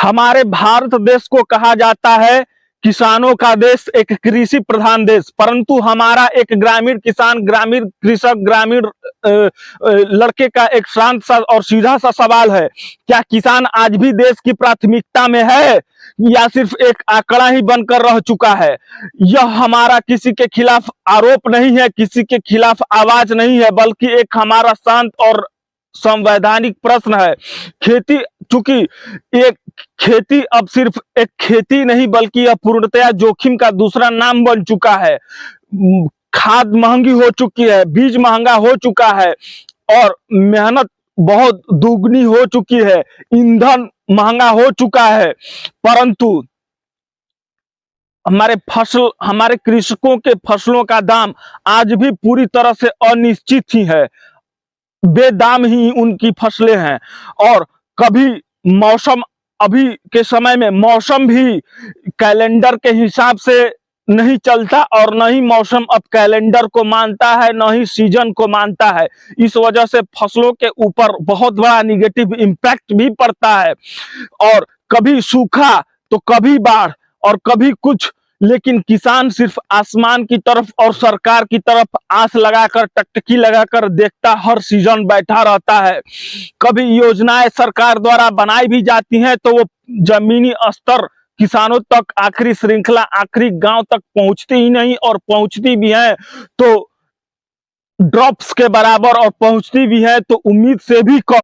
हमारे भारत देश को कहा जाता है किसानों का देश, एक कृषि प्रधान देश, परंतु हमारा एक ग्रामीण किसान, ग्रामीण कृषक, ग्रामीण लड़के का एक शांत सा और सीधा सा सवाल है, क्या किसान आज भी देश की प्राथमिकता में है या सिर्फ एक आंकड़ा ही बनकर रह चुका है? यह हमारा किसी के खिलाफ आरोप नहीं है, किसी के खिलाफ आवाज नहीं है, बल्कि एक हमारा शांत और संवैधानिक प्रश्न है। खेती, चूंकि एक खेती अब सिर्फ एक खेती नहीं बल्कि यह पूर्णतया जोखिम का दूसरा नाम बन चुका है। खाद महंगी हो चुकी है, बीज महंगा हो चुका है और मेहनत बहुत दुगनी हो चुकी है, ईंधन महंगा हो चुका है, परंतु हमारे कृषकों के फसलों का दाम आज भी पूरी तरह से अनिश्चित ही है, बेदाम ही उनकी फसलें हैं। और कभी मौसम, अभी के समय में मौसम भी कैलेंडर के हिसाब से नहीं चलता और न ही मौसम अब कैलेंडर को मानता है, न ही सीजन को मानता है। इस वजह से फसलों के ऊपर बहुत बड़ा निगेटिव इम्पैक्ट भी पड़ता है और कभी सूखा तो कभी बाढ़ और कभी कुछ, लेकिन किसान सिर्फ आसमान की तरफ और सरकार की तरफ आस लगाकर, टकटकी लगाकर देखता हर सीजन बैठा रहता है। कभी योजनाएं सरकार द्वारा बनाई भी जाती हैं तो वो जमीनी स्तर किसानों तक, आखिरी श्रृंखला, आखिरी गांव तक पहुंचती ही नहीं, और पहुंचती भी है तो ड्रॉप्स के बराबर, और पहुंचती भी है तो उम्मीद से भी कम।